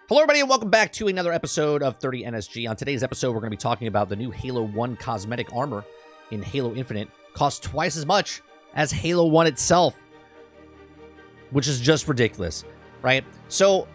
Hello, everybody, and welcome back to another episode of 30 NSG. On today's episode, we're going to be talking about the new Halo 1 cosmetic armor in Halo Infinite. Costs twice as much as Halo 1 itself, which is just ridiculous, right? So,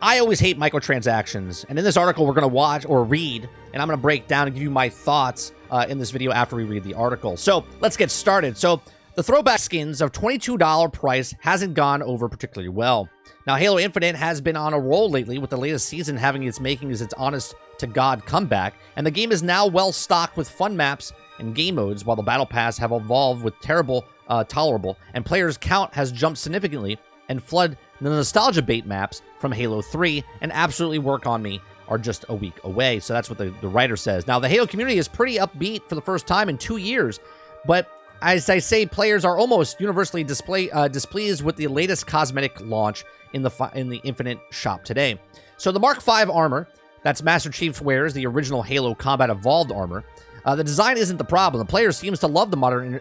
I always hate microtransactions, and in this article, we're going to watch or read, and I'm going to break down and give you my thoughts in this video after we read the article. So, let's get started. So, the throwback skins of $22 price hasn't gone over particularly well. Now, Halo Infinite has been on a roll lately, with the latest season having its makings its honest-to-God comeback, and the game is now well-stocked with fun maps and game modes, while the Battle Pass have evolved with tolerable, and players' count has jumped significantly and flooded the nostalgia bait maps from Halo 3, and Absolutely Work On Me are just a week away. So that's what the writer says. Now, the Halo community is pretty upbeat for the first time in 2 years, but as I say, players are almost universally displeased with the latest cosmetic launch in the Infinite shop today. So the Mark V armor, that's Master Chief wears, the original Halo Combat Evolved armor. The design isn't the problem. The player seems to love the modern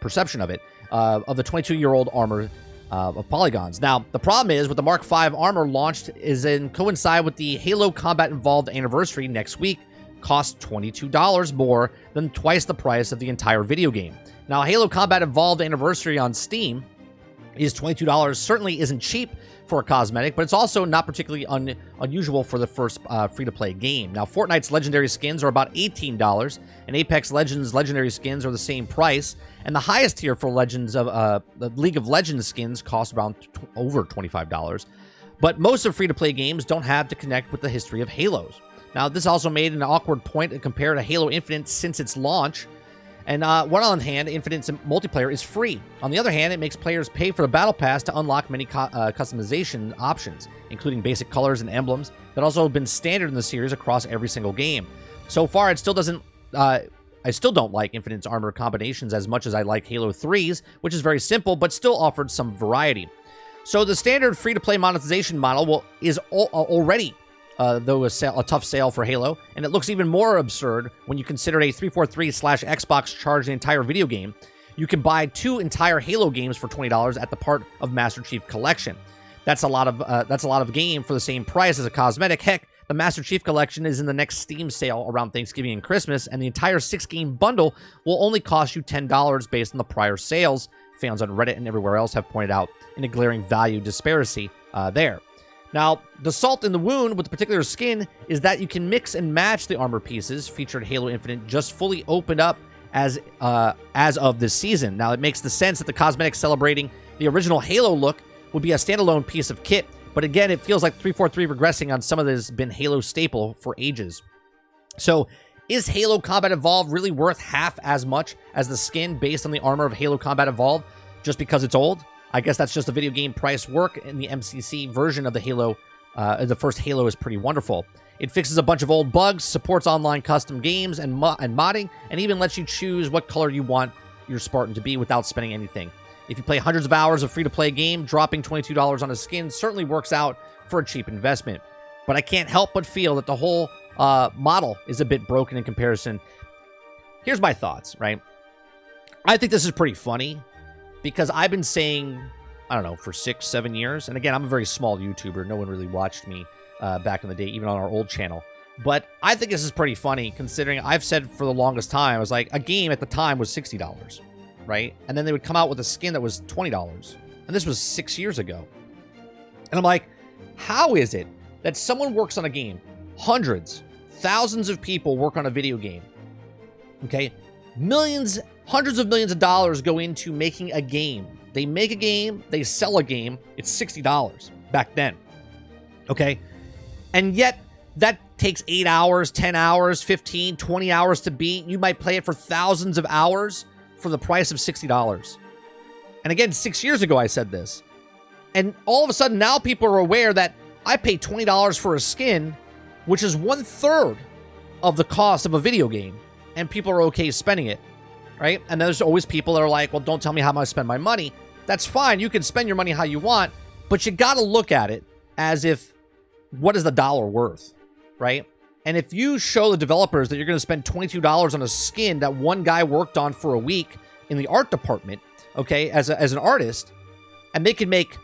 perception of it, of the 22-year-old armor of polygons. Now, the problem is with the Mark V armor launched is in coincide with the Halo Combat Evolved anniversary next week. Costs $22 more than twice the price of the entire video game. Now, Halo Combat Evolved anniversary on Steam is $22. Certainly isn't cheap for a cosmetic, but it's also not particularly unusual for the first free-to-play game. Now, Fortnite's legendary skins are about $18, and Apex Legends legendary skins are the same price, and the highest tier for Legends of the League of Legends skins cost around over $25. But most of free-to-play games don't have to connect with the history of Halos. Now, this also made an awkward point to compare to Halo Infinite since its launch. And one hand, Infinite's multiplayer is free. On the other hand, it makes players pay for the Battle Pass to unlock many customization options, including basic colors and emblems that also have been standard in the series across every single game. So far, it still doesn't. I still don't like Infinite's armor combinations as much as I like Halo 3's, which is very simple but still offered some variety. So the standard free-to-play monetization model is already though a tough sale for Halo, and it looks even more absurd when you consider a 343/Xbox charged the entire video game. You can buy 2 entire Halo games for $20 at the part of Master Chief Collection. That's a lot of game for the same price as a cosmetic. Heck, the Master Chief Collection is in the next Steam sale around Thanksgiving and Christmas, and the entire 6-game bundle will only cost you $10 based on the prior sales. Fans on Reddit and everywhere else have pointed out in a glaring value disparity there. Now, the salt in the wound with the particular skin is that you can mix and match the armor pieces featured Halo Infinite just fully opened up as of this season. Now, it makes the sense that the cosmetic celebrating the original Halo look would be a standalone piece of kit, but again, it feels like 343 regressing on some of this has been Halo staple for ages. So, is Halo Combat Evolved really worth half as much as the skin based on the armor of Halo Combat Evolved just because it's old? I guess that's just a video game price work, and the MCC version of the Halo, the first Halo, is pretty wonderful. It fixes a bunch of old bugs, supports online custom games and modding, and even lets you choose what color you want your Spartan to be without spending anything. If you play hundreds of hours of free-to-play game, dropping $22 on a skin certainly works out for a cheap investment. But I can't help but feel that the whole model is a bit broken in comparison. Here's my thoughts, right? I think this is pretty funny, because I've been saying, I don't know, for 6-7 years, and again, I'm a very small YouTuber. No one really watched me back in the day, even on our old channel. But I think this is pretty funny, considering I've said for the longest time, I was like, a game at the time was $60, right? And then they would come out with a skin that was $20. And this was 6 years ago. And I'm like, how is it that someone works on a game, hundreds, thousands of people work on a video game, okay? Millions, hundreds of millions of dollars go into making a game. They make a game, they sell a game, it's $60 back then, okay? And yet, that takes 8 hours, 10 hours, 15, 20 hours to beat. You might play it for thousands of hours for the price of $60. And again, 6 years ago I said this. And all of a sudden, now people are aware that I pay $20 for a skin, which is 1/3 of the cost of a video game, and people are okay spending it, right? And there's always people that are like, well, don't tell me how I'm going to spend my money. That's fine. You can spend your money how you want, but you got to look at it as if, what is the dollar worth, right? And if you show the developers that you're going to spend $22 on a skin that one guy worked on for a week in the art department, okay, as an artist, and they can make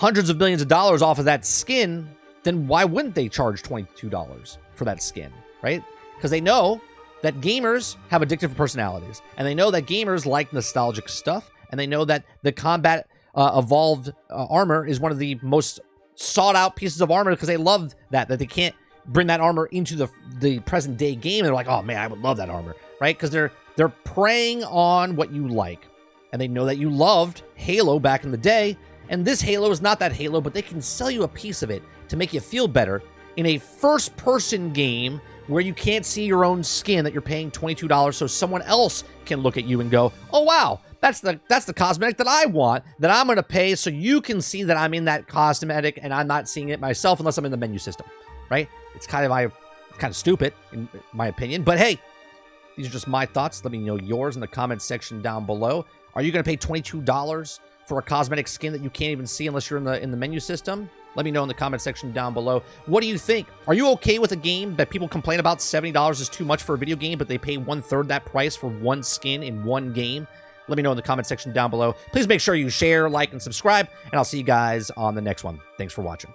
hundreds of millions of dollars off of that skin, then why wouldn't they charge $22 for that skin, right? Because they know that gamers have addictive personalities, and they know that gamers like nostalgic stuff, and they know that the combat evolved armor is one of the most sought out pieces of armor because they love that they can't bring that armor into the present day game. And they're like, oh man, I would love that armor, right? Because they're preying on what you like, and they know that you loved Halo back in the day, and this Halo is not that Halo, but they can sell you a piece of it to make you feel better in a first-person game where you can't see your own skin that you're paying $22 so someone else can look at you and go, oh wow, that's the cosmetic that I want, that I'm going to pay so you can see that I'm in that cosmetic and I'm not seeing it myself unless I'm in the menu system, right? It's kind of stupid in my opinion, but hey, these are just my thoughts. Let me know yours in the comments section down below. Are you going to pay $22 for a cosmetic skin that you can't even see unless you're in the menu system? Let me know in the comment section down below. What do you think? Are you okay with a game that people complain about $70 is too much for a video game, but they pay 1/3 that price for one skin in one game? Let me know in the comment section down below. Please make sure you share, like, and subscribe, and I'll see you guys on the next one. Thanks for watching.